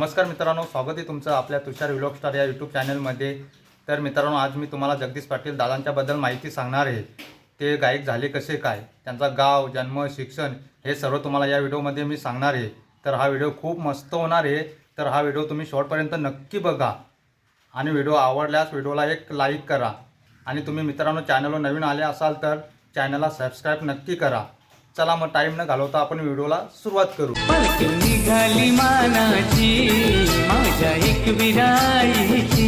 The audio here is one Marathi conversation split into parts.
नमस्कार मित्रांनो, स्वागत आहे तुमचं आपल्या तुषार व्लॉग स्टार या यूट्यूब चॅनलमध्ये। तर मित्रांनो, आज मी तुम्हाला जगदीश पाटील दादांच्याबद्दल माहिती सांगणार आहे। ते गायक झाले कसे काय, त्यांचा गाव, जन्म, शिक्षण हे सर्व तुम्हाला या व्हिडिओमध्ये मी सांगणार आहे। तर हा व्हिडिओ खूप मस्त होणार आहे। तर हा व्हिडिओ तुम्ही शेवटपर्यंत नक्की बघा आणि व्हिडिओ आवडल्यास व्हिडिओला एक लाईक करा आणि तुम्ही मित्रांनो चॅनलवर नवीन आले असाल तर चॅनलला सबस्क्राईब नक्की करा। चला मग टाइम न घालवता आपण व्हिडिओला सुरुवात करू। निघाली मानाची माझ्या एक विराईची।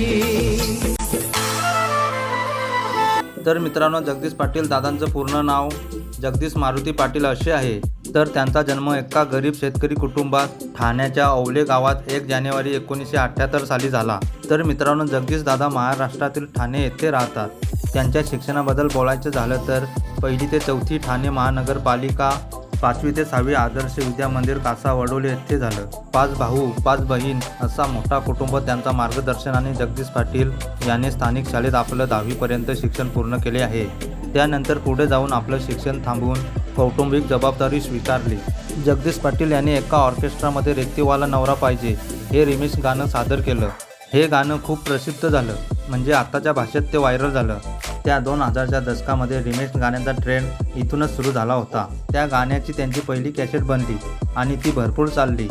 तर मित्रांनो, जगदीश पाटील दादांचं पूर्ण नाव जगदीश मारुती पाटील असे आहे। तर त्यांचा जन्म एका गरीब शेतकरी कुटुंबात ठाण्याच्या औले गावात 1 जानेवारी 1978 साली झाला। तर मित्रांनो, जगदीश दादा महाराष्ट्रातील ठाणे येथे राहतात। त्यांच्या शिक्षणाबद्दल बोलायचं झालं तर 1ली ते 4थी ठाणे महानगरपालिका, 5वी ते 6वी आदर्श विद्या मंदिर कासा वडोले येथे झालं। 5 भाऊ 5 बहीण असा मोठा कुटुंब त्यांचा मार्गदर्शनाने जगदीश पाटील यांनी स्थानिक शाळेत आपलं 10वी पर्यंत शिक्षण पूर्ण केले आहे। त्यानंतर पुढे जाऊन आपलं शिक्षण थांबवून कौटुंबिक जबाबदारी स्वीकारली। जगदीश पाटील यांनी एका ऑर्केस्ट्रामध्ये रेतीवाला नवरा पाहिजे हे रिमिक्स गाणं सादर केलं। हे गाणं खूप प्रसिद्ध झालं, म्हणजे आताच्या भाषेत ते व्हायरल झालं। त्या 2000च्या दशकामध्ये रिमिक्स गाण्याचा ट्रेंड इथूनच सुरू झाला होता। त्या गाण्याची त्यांची पहिली कॅसेट बनली आणि ती भरपूर चालली।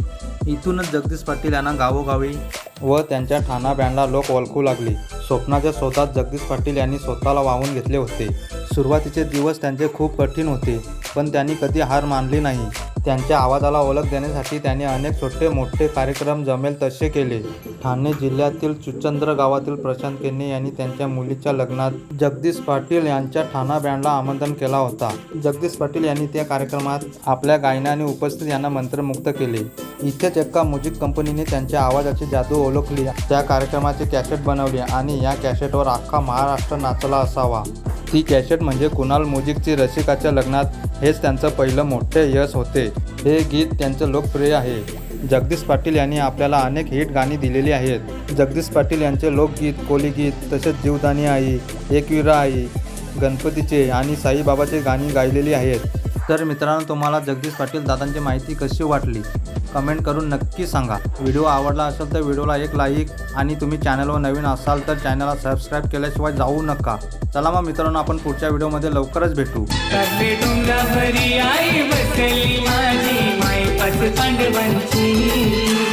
इथूनच जगदीश पाटील यांना गावोगावी व त्यांच्या ठाणा बँडला लोक ओळखू लागले। स्वप्नाच्या शोधात जगदीश पाटील यांनी स्वतःला वाहून घेतले होते। सुरुवातीचे दिवस त्यांचे खूप कठीण होते, पण त्यांनी कधी हार मानली नाही। त्यांच्या आवाजाला ओळख देण्यासाठी त्यांनी अनेक छोटे मोठे कार्यक्रम जमेल तसे केले। ठाणे जिल्ह्यातील चुचंद्र गावातील प्रशांत केने यांनी त्यांच्या मुलीच्या लग्नात जगदीश पाटील यांच्या ठाणा बँडला आमंत्रण केला होता। जगदीश पाटील यांनी त्या कार्यक्रमात आपल्या गायनाने उपस्थित यांना मंत्रमुग्ध केले। इथेच एका म्युझिक कंपनीने त्यांच्या आवाजाची जादू ओळखली। त्या कार्यक्रमाची कॅसेट बनवली आणि या कॅसेटवर अख्खा महाराष्ट्र नाचला असावा। ती कॅसेट म्हणजे कुणाल म्युझिकची रसिकाच्या लग्नात, हेच त्यांचं पहिलं मोठे यश होते। हे गीत त्यांचं लोकप्रिय आहे। जगदीश पाटील यांनी आपल्याला अनेक हिट गाणी दिलेली आहेत। जगदीश पाटील यांचे लोकगीत, कोलीगीत तसेच जीवदानी आई, एकविरा आई, गणपतीचे आणि साईबाबाचे गाणी गायलेली आहेत। तर मित्रांनो, तुम्हाला जगदीश पाटील दादांची माहिती कशी वाटली कमेंट करून नक्की सांगा। व्हिडिओ आवडला असेल तर व्हिडिओला एक लाईक आणि तुम्ही चॅनलवर नवीन असाल तर चॅनलला सबस्क्राईब केल्याशिवाय जाऊ नका। चला मग मित्रांनो, आपण पुढच्या व्हिडिओमध्ये लवकरच भेटू। डोंगरावरी आई बसली माझी मायपाच पांडवांची।